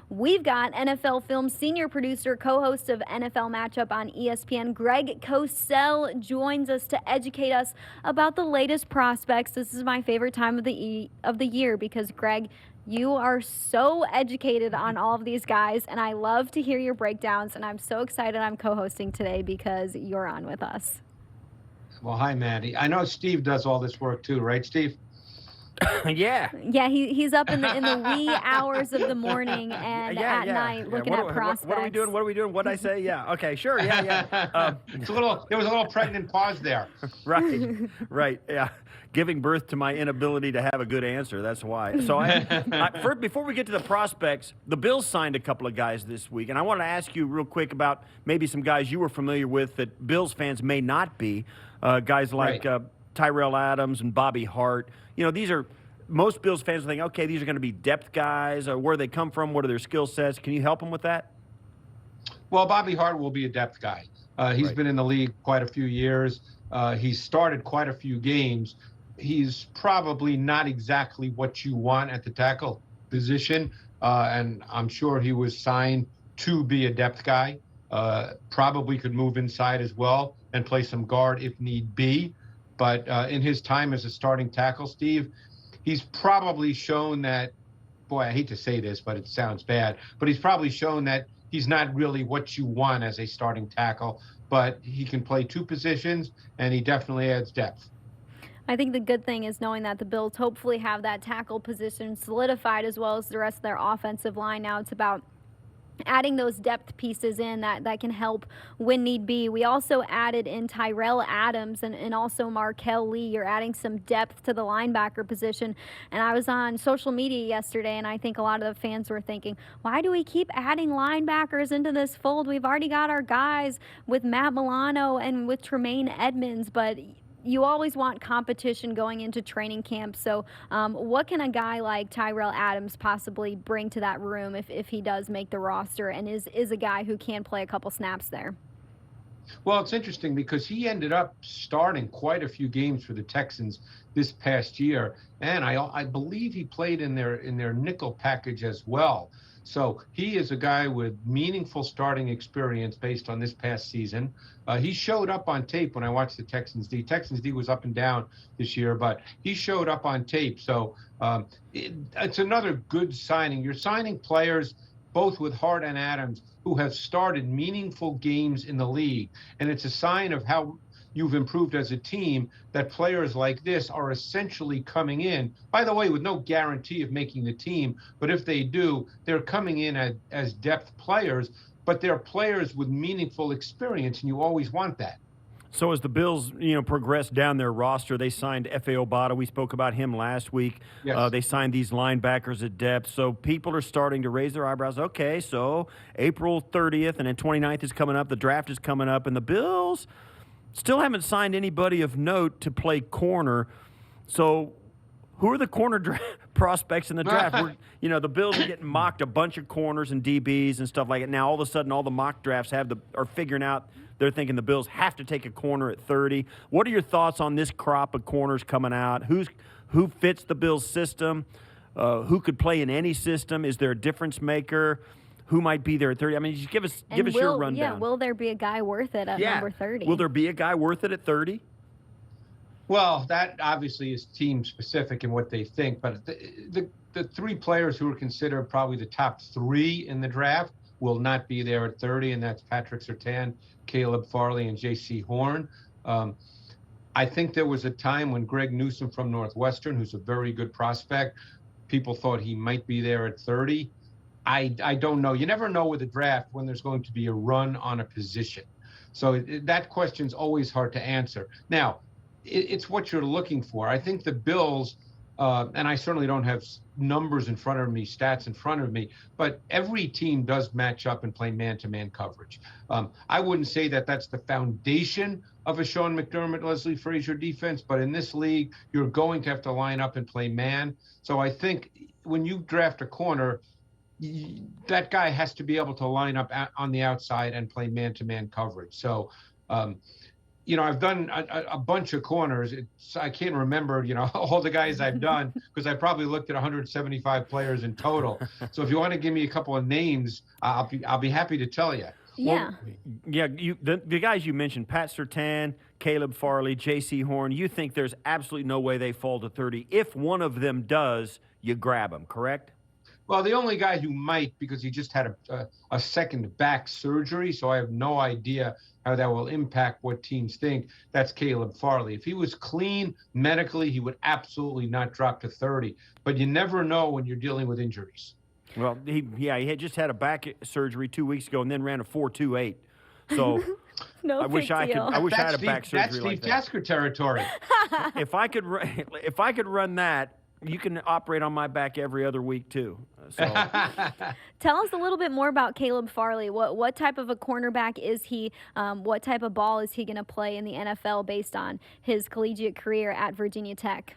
We've got NFL Film senior producer, co-host of NFL Matchup on ESPN, Greg Cosell, joins us to educate us about the latest prospects. This is my favorite time of the year because, Greg, you are so educated on all of these guys, and I love to hear your breakdowns, and I'm so excited I'm co-hosting today because you're on with us. Well, hi, Maddie. I know Steve does all this work too, right, Steve? Yeah. Yeah, he's up in the wee hours of the morning and at night looking at prospects. What are we doing? What did I say? Yeah. Okay. Sure. Yeah. There was a little pregnant pause there. Right. Yeah. Giving birth to my inability to have a good answer. That's why. So first, before we get to the prospects, the Bills signed a couple of guys this week, and I want to ask you real quick about maybe some guys you were familiar with that Bills fans may not be. Guys like Tyrell Adams and Bobby Hart. You know, these are most Bills fans think, okay, these are going to be depth guys. Where they come from, what are their skill sets? Can you help them with that? Well, Bobby Hart will be a depth guy. He's been in the league quite a few years. He's started quite a few games. He's probably not exactly what you want at the tackle position, and I'm sure he was signed to be a depth guy. Probably could move inside as well and play some guard if need be. But in his time as a starting tackle, Steve, he's probably shown that, boy, I hate to say this, but it sounds bad, but he's probably shown that he's not really what you want as a starting tackle, but he can play two positions, and he definitely adds depth. I think the good thing is knowing that the Bills hopefully have that tackle position solidified as well as the rest of their offensive line. Now it's about adding those depth pieces in that can help when need be. We also added in Tyrell Adams and also Markel Lee. You're adding some depth to the linebacker position. And I was on social media yesterday, and I think a lot of the fans were thinking, why do we keep adding linebackers into this fold? We've already got our guys with Matt Milano and with Tremaine Edmonds, but you always want competition going into training camp. So what can a guy like Tyrell Adams possibly bring to that room if he does make the roster and is a guy who can play a couple snaps there? Well, it's interesting because he ended up starting quite a few games for the Texans this past year, and I believe he played in their nickel package as well. So he is a guy with meaningful starting experience based on this past season. He showed up on tape when I watched the Texans D. Texans D was up and down this year, but he showed up on tape. So it's another good signing. You're signing players both with Hart and Adams who have started meaningful games in the league. And it's a sign of how you've improved as a team that players like this are essentially coming in, by the way, with no guarantee of making the team. But if they do, they're coming in as depth players, but they're players with meaningful experience, and you always want that. So as the Bills, progress down their roster, they signed F.A. Obata. We spoke about him last week. Yes. They signed these linebackers at depth. So people are starting to raise their eyebrows. Okay, so April 30th and then 29th is coming up. The draft is coming up, and the Bills still haven't signed anybody of note to play corner. So who are the corner prospects in the draft? The Bills are getting mocked a bunch of corners and DBs and stuff like it. Now all of a sudden all the mock drafts are figuring out they're thinking the Bills have to take a corner at 30. What are your thoughts on this crop of corners coming out? Who fits the Bills system? Who could play in any system? Is there a difference maker? Who might be there at 30? I mean, just give us your rundown. Yeah, will there be a guy worth it at number 30? Will there be a guy worth it at 30? Well, that obviously is team specific in what they think, but the three players who are considered probably the top three in the draft will not be there at 30, and that's Patrick Surtain, Caleb Farley, and J.C. Horn. I think there was a time when Greg Newsome from Northwestern, who's a very good prospect, people thought he might be there at 30. I don't know. You never know with a draft when there's going to be a run on a position. So that question's always hard to answer. Now, it's what you're looking for. I think the Bills, and I certainly don't have numbers in front of me, stats in front of me, but every team does match up and play man-to-man coverage. I wouldn't say that that's the foundation of a Sean McDermott, Leslie Frazier defense, but in this league, you're going to have to line up and play man. So I think when you draft a corner, that guy has to be able to line up on the outside and play man-to-man coverage. So I've done a bunch of corners. I can't remember, all the guys I've done because I probably looked at 175 players in total. So if you want to give me a couple of names, I'll be happy to tell you. Yeah. Well, yeah, the guys you mentioned, Pat Surtain, Caleb Farley, J.C. Horn, you think there's absolutely no way they fall to 30. If one of them does, you grab them, correct? Well, the only guy who might, because he just had a second back surgery, so I have no idea how that will impact what teams think, that's Caleb Farley. If he was clean medically, he would absolutely not drop to 30. But you never know when you're dealing with injuries. Well, he had just had a back surgery 2 weeks ago and then ran a 4.28. So No I wish I deal. had a back surgery That's like Steve that. Tasker territory. If I could run that, you can operate on my back every other week too. So Tell us a little bit more about Caleb Farley. What type of a cornerback is he? What type of ball is he going to play in the NFL based on his collegiate career at Virginia Tech?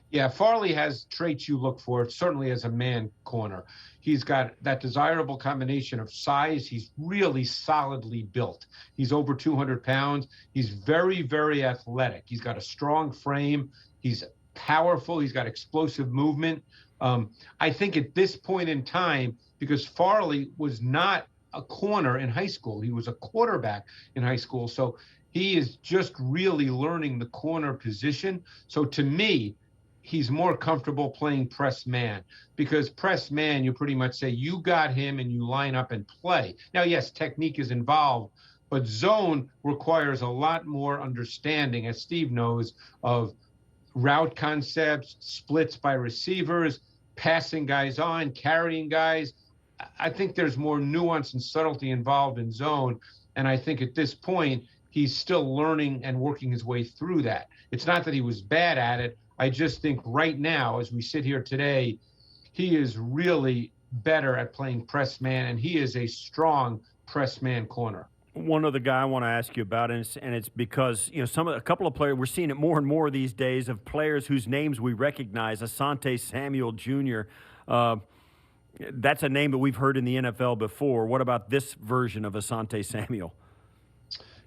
Yeah, Farley has traits you look for, certainly as a man corner. He's got that desirable combination of size. He's really solidly built. He's over 200 pounds. He's very, very athletic. He's got a strong frame. He's powerful. He's got explosive movement. I think at this point in time, because Farley was not a corner in high school, he was a quarterback in high school. So he is just really learning the corner position. So to me, he's more comfortable playing press man, because press man, you pretty much say you got him and you line up and play. Now, yes, technique is involved, but zone requires a lot more understanding, as Steve knows, of route concepts, splits by receivers, passing guys on, carrying guys. I think there's more nuance and subtlety involved in zone. And I think at this point, he's still learning and working his way through that. It's not that he was bad at it. I just think right now, as we sit here today, he is really better at playing press man, and he is a strong press man corner. one other guy I want to ask you about, and it's because a couple of players, we're seeing it more and more these days, of players whose names we recognize. Asante Samuel Jr. That's a name that we've heard in the NFL before. What about this version of Asante Samuel?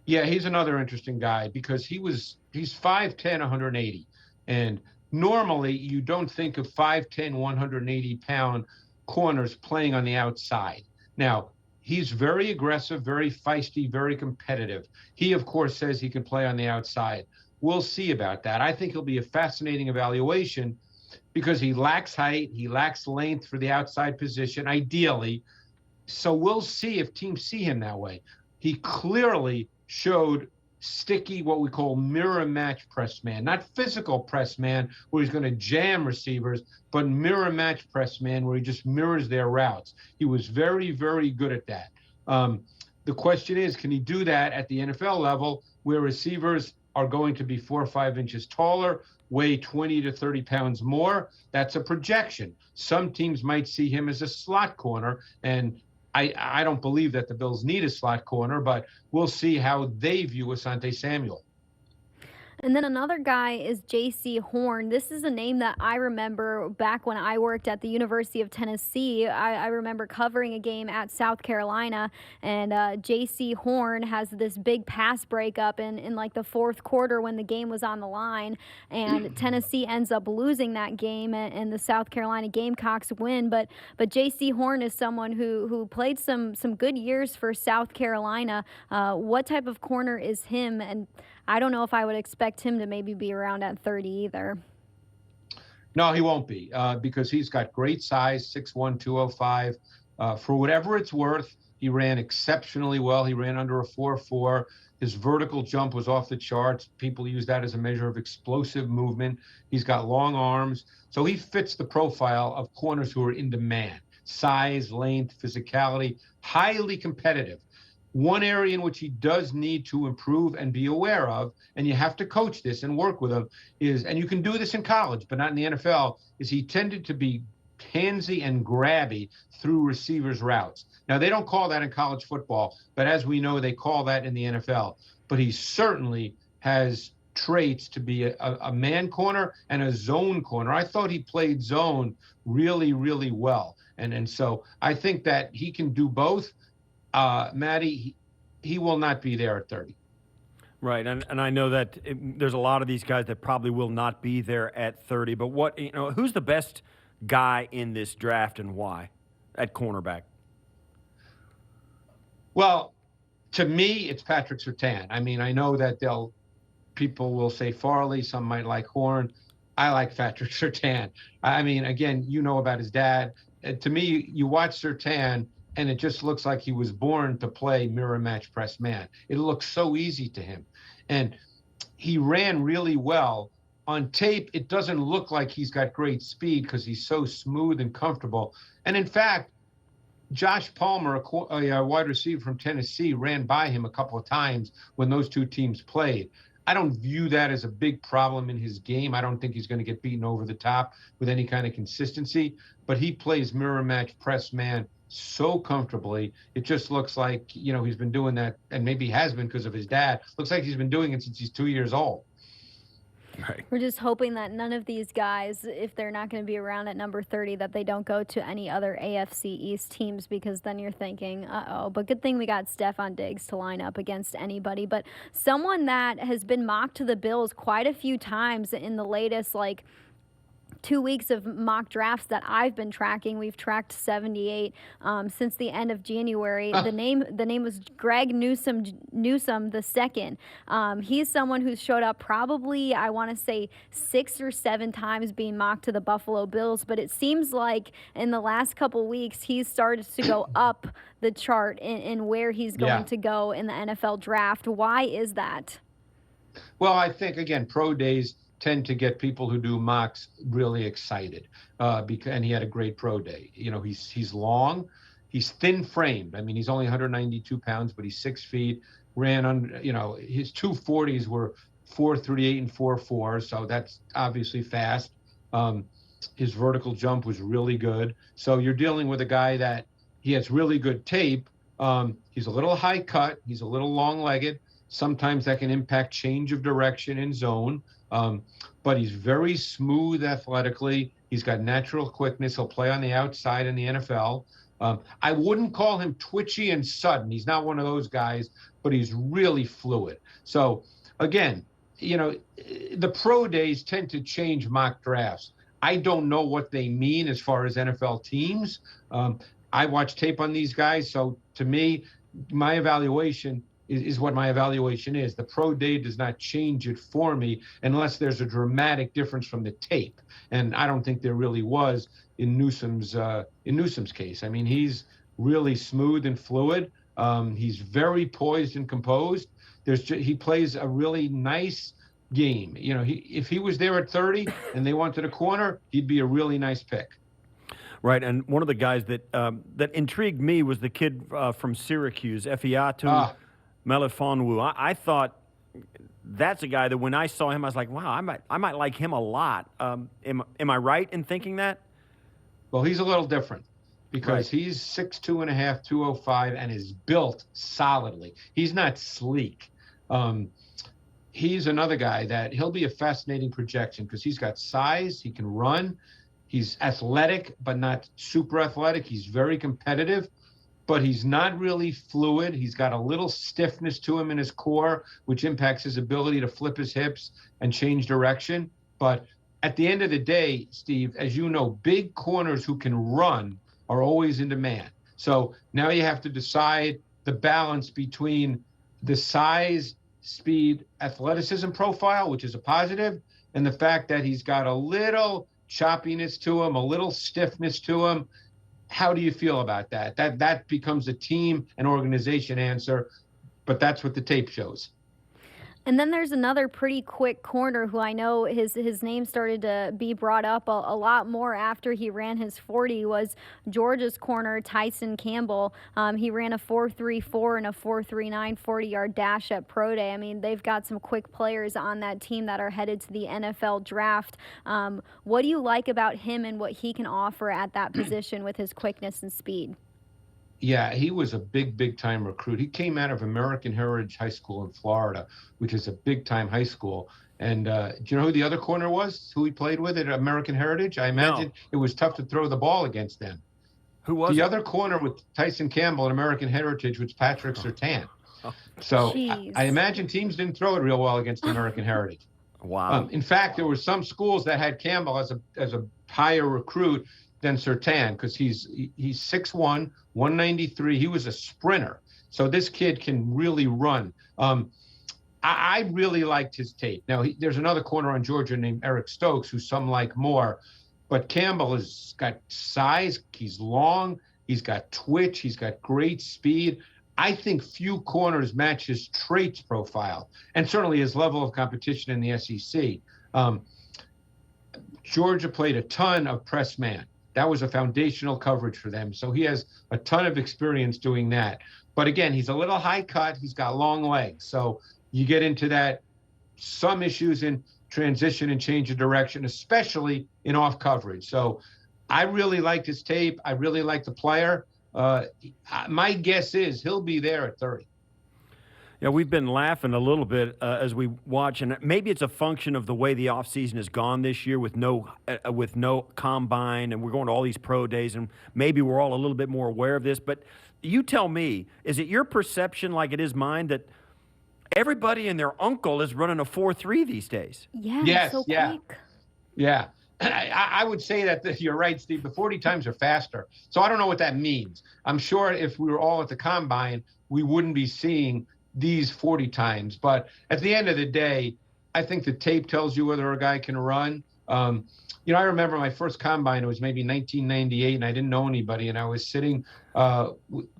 Yeah, he's another interesting guy because he's 5'10", 180. And normally you don't think of 5'10", 180-pound corners playing on the outside. Now, he's very aggressive, very feisty, very competitive. He, of course, says he can play on the outside. We'll see about that. I think he'll be a fascinating evaluation because he lacks height, he lacks length for the outside position, ideally. So we'll see if teams see him that way. He clearly showed sticky, what we call mirror match press man, not physical press man where he's going to jam receivers, but mirror match press man where he just mirrors their routes. He was very, very good at that. The question is, can he do that at the NFL level where receivers are going to be 4 or 5 inches taller, weigh 20 to 30 pounds more? That's a projection. Some teams might see him as a slot corner, and I don't believe that the Bills need a slot corner, but we'll see how they view Asante Samuel. And then another guy is J.C. Horn. This is a name that I remember back when I worked at the University of Tennessee. I remember covering a game at South Carolina, and J.C. Horn has this big pass breakup in like the fourth quarter when the game was on the line, and Tennessee ends up losing that game, and the South Carolina Gamecocks win. But J.C. Horn is someone who played some good years for South Carolina. What type of corner is him? And I don't know if I would expect him to maybe be around at 30 either. No, he won't be because he's got great size, 6'1", 205. For whatever it's worth, he ran exceptionally well. He ran under a 4.4. His vertical jump was off the charts. People use that as a measure of explosive movement. He's got long arms. So he fits the profile of corners who are in demand. Size, length, physicality, highly competitive. One area in which he does need to improve and be aware of, and you have to coach this and work with him, is, and you can do this in college, but not in the NFL, is he tended to be handsy and grabby through receivers' routes. Now, they don't call that in college football, but as we know, they call that in the NFL. But he certainly has traits to be a man corner and a zone corner. I thought he played zone really, really well. And so I think that he can do both. Maddie, he will not be there at 30. Right, and I know that there's a lot of these guys that probably will not be there at 30. But who's the best guy in this draft and why at cornerback? Well, to me, it's Patrick Surtain. I mean, I know that people will say Farley, some might like Horn. I like Patrick Surtain. I mean, again, you know about his dad. To me, you watch Surtain, and it just looks like he was born to play mirror match press man. It looks so easy to him. And he ran really well. On tape, it doesn't look like he's got great speed because he's so smooth and comfortable. And in fact, Josh Palmer, a wide receiver from Tennessee, ran by him a couple of times when those two teams played. I don't view that as a big problem in his game. I don't think he's going to get beaten over the top with any kind of consistency, but he plays mirror match press man so comfortably. It just looks like, he's been doing that, and maybe he has been because of his dad. Looks like he's been doing it since he's 2 years old. Right. We're just hoping that none of these guys, if they're not going to be around at number 30, that they don't go to any other AFC East teams, because then you're thinking, uh-oh. But good thing we got Stefon Diggs to line up against anybody. But someone that has been mocked to the Bills quite a few times in the latest, 2 weeks of mock drafts that I've been tracking. We've tracked 78 since the end of January. The name was Greg Newsome the second. He's someone who's showed up probably, I want to say, 6 or 7 times being mocked to the Buffalo Bills. But it seems like in the last couple weeks he's started to go up the chart in where he's going to go in the NFL draft. Why is that? Well, I think, again, pro days tend to get people who do mocks really excited, and he had a great pro day. He's long, he's thin framed. I mean, he's only 192 pounds, but he's 6 feet. Ran on, his 240s were 4.38 and 4.4, so that's obviously fast. His vertical jump was really good. So you're dealing with a guy that he has really good tape. He's a little high cut. He's a little long legged. Sometimes that can impact change of direction in zone. But he's very smooth athletically. He's got natural quickness. He'll play on the outside in the NFL. I wouldn't call him twitchy and sudden. He's not one of those guys, but he's really fluid. So, again, the pro days tend to change mock drafts. I don't know what they mean as far as NFL teams. I watch tape on these guys. So, to me, my evaluation is what my evaluation is. The pro day does not change it for me unless there's a dramatic difference from the tape. And I don't think there really was in Newsome's case. I mean, he's really smooth and fluid. He's very poised and composed. He plays a really nice game. If he was there at 30 and they wanted a corner, he'd be a really nice pick. Right, and one of the guys that intrigued me was the kid from Syracuse, Efiatu Melifonwu. I thought that's a guy that when I saw him, I was like, wow, I might like him a lot. Am I right in thinking that? Well, he's a little different because he's 6'2.5", 205, and is built solidly. He's not sleek. He's another guy that he'll be a fascinating projection because he's got size, he can run, he's athletic, but not super athletic. He's very competitive, but he's not really fluid. He's got a little stiffness to him in his core, which impacts his ability to flip his hips and change direction. But at the end of the day, Steve, as you know, big corners who can run are always in demand. So now you have to decide the balance between the size, speed, athleticism profile, which is a positive, and the fact that he's got a little choppiness to him, a little stiffness to him. How do you feel about that? That becomes a team and organization answer, but that's what the tape shows. And then there's another pretty quick corner who I know his name started to be brought up a lot more after he ran his 40 was Georgia's corner, Tyson Campbell. He ran a 4.34 and a 4.39 40-yard dash at Pro Day. I mean, they've got some quick players on that team that are headed to the NFL draft. What do you like about him and what he can offer at that position with his quickness and speed? Yeah, he was a big-time recruit. He came out of American Heritage High School in Florida, which is a big-time high school. And do you know who the other corner was, who he played with at American Heritage? I imagine it was tough to throw the ball against them. Who was the other corner with Tyson Campbell at American Heritage was Patrick Surtain. So Jeez. I imagine teams didn't throw it real well against American Heritage. Wow. In fact, there were some schools that had Campbell as a higher recruit than Surtain because he's 6'1", 193. He was a sprinter. So this kid can really run. I really liked his tape. Now, there's another corner on Georgia named Eric Stokes, who some like more. But Campbell has got size. He's long. He's got twitch. He's got great speed. I think few corners match his traits profile, and certainly his level of competition in the SEC. Georgia played a ton of press man. That was a foundational coverage for them. So he has a ton of experience doing that. But again, he's a little high cut. He's got long legs. So you get into that, some issues in transition and change of direction, especially in off coverage. So I really liked his tape. I really like the player. My guess is he'll be there at 30. Yeah, we've been laughing a little bit as we watch, and maybe it's a function of the way the offseason has gone this year with no combine, and we're going to all these pro days, and maybe we're all a little bit more aware of this. But you tell me, is it your perception, like it is mine, that everybody and their uncle is running a 4.3 these days? Yeah, Yes, so yeah. quick. Yeah. I would say that you're right, Steve. The 40 times are faster. So I don't know what that means. I'm sure if we were all at the combine, we wouldn't be seeing these 40 times. But at the end of the day, I think the tape tells you whether a guy can run. I remember my first combine, it was maybe 1998, and I didn't know anybody. And I was sitting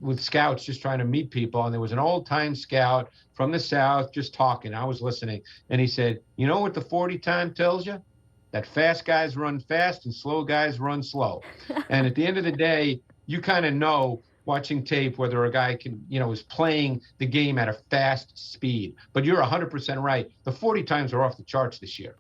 with scouts just trying to meet people. And there was an old-time scout from the South just talking. I was listening. And he said, you know what the 40 time tells you? That fast guys run fast and slow guys run slow. And at the end of the day, you kind of know watching tape whether a guy can, is playing the game at a fast speed. But you're 100% right. The 40 times are off the charts this year.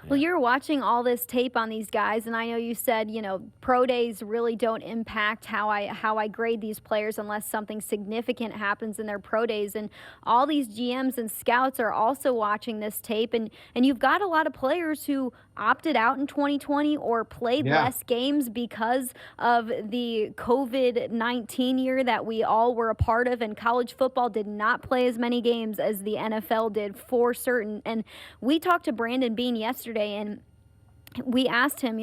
Well, you're watching all this tape on these guys, and I know you said, pro days really don't impact how I grade these players unless something significant happens in their pro days. And all these GMs and scouts are also watching this tape, and you've got a lot of players who opted out in 2020 or played less games because of the COVID-19 year that we all were a part of, and college football did not play as many games as the NFL did for certain. And we talked to Brandon Beane yesterday, and we asked him,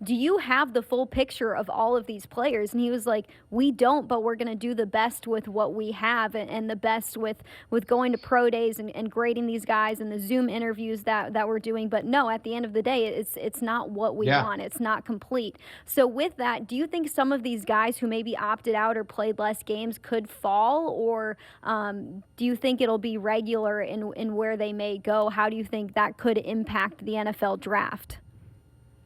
do you have the full picture of all of these players? And he was like, we don't, but we're going to do the best with what we have, and the best with going to pro days and grading these guys and the Zoom interviews that we're doing. But no, at the end of the day, it's not what we want. It's not complete. So with that, do you think some of these guys who maybe opted out or played less games could fall, or do you think it'll be regular in where they may go? How do you think that could impact the NFL draft?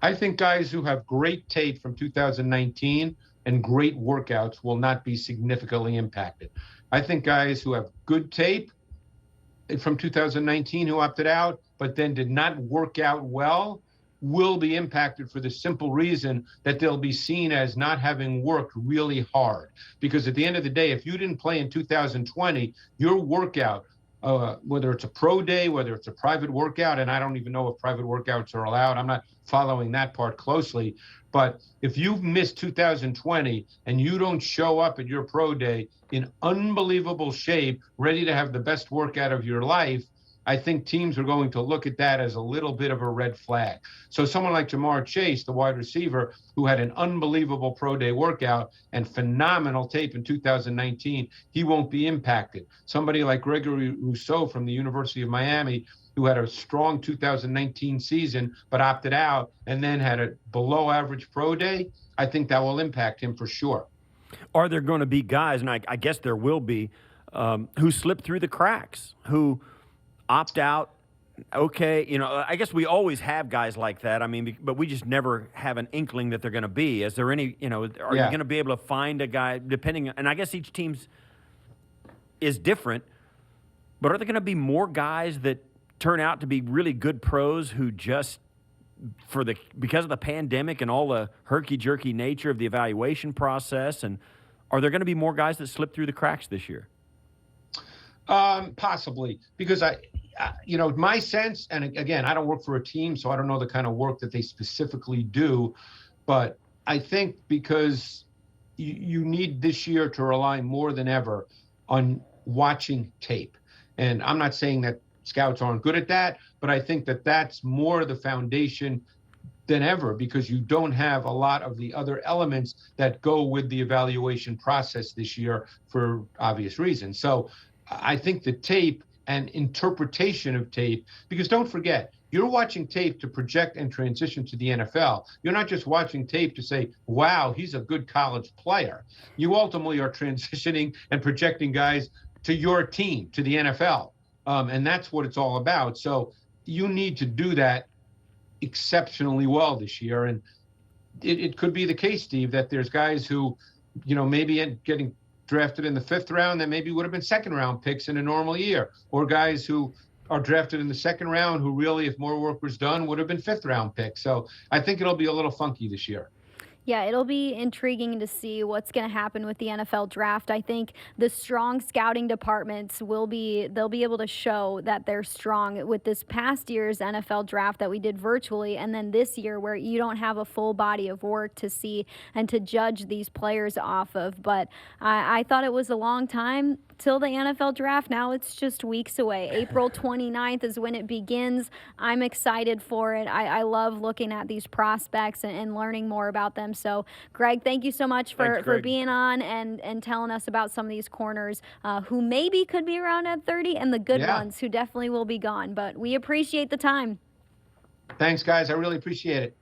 I think guys who have great tape from 2019 and great workouts will not be significantly impacted. I think guys who have good tape from 2019 who opted out but then did not work out well will be impacted for the simple reason that they'll be seen as not having worked really hard. Because at the end of the day, if you didn't play in 2020, your workout, whether it's a pro day, whether it's a private workout, and I don't even know if private workouts are allowed. I'm not following that part closely. But if you've missed 2020 and you don't show up at your pro day in unbelievable shape, ready to have the best workout of your life, I think teams are going to look at that as a little bit of a red flag. So someone like Jamar Chase, the wide receiver, who had an unbelievable pro day workout and phenomenal tape in 2019, he won't be impacted. Somebody like Gregory Rousseau from the University of Miami, who had a strong 2019 season but opted out and then had a below average pro day, I think that will impact him for sure. Are there going to be guys, and I guess there will be, who slip through the cracks, who opt out? Okay, I guess we always have guys like that. I mean, but we just never have an inkling that they're going to be. Is there any, are you going to be able to find a guy depending, and I guess each team's is different, but are there going to be more guys that turn out to be really good pros who just, because of the pandemic and all the herky-jerky nature of the evaluation process, and are there going to be more guys that slip through the cracks this year? Possibly, because my sense, and again, I don't work for a team, so I don't know the kind of work that they specifically do, but I think because you need this year to rely more than ever on watching tape. And I'm not saying that scouts aren't good at that, but I think that that's more the foundation than ever, because you don't have a lot of the other elements that go with the evaluation process this year for obvious reasons. So I think the tape and interpretation of tape, because don't forget, you're watching tape to project and transition to the NFL. You're not just watching tape to say, wow, he's a good college player. You ultimately are transitioning and projecting guys to your team, to the NFL. And that's what it's all about. So you need to do that exceptionally well this year. And it could be the case, Steve, that there's guys who, maybe getting drafted in the 5th round that maybe would have been 2nd round picks in a normal year, or guys who are drafted in the 2nd round who really, if more work was done, would have been 5th round picks. So I think it'll be a little funky this year. Yeah, it'll be intriguing to see what's going to happen with the NFL draft. I think the strong scouting departments they'll be able to show that they're strong with this past year's NFL draft that we did virtually, and then this year where you don't have a full body of work to see and to judge these players off of. But I thought it was a long time till the NFL draft. Now it's just weeks away. April 29th is when it begins. I'm excited for it. I love looking at these prospects and learning more about them. So, Greg, thank you so much for being on and telling us about some of these corners who maybe could be around at 30 and the good ones who definitely will be gone. But we appreciate the time. Thanks, guys. I really appreciate it.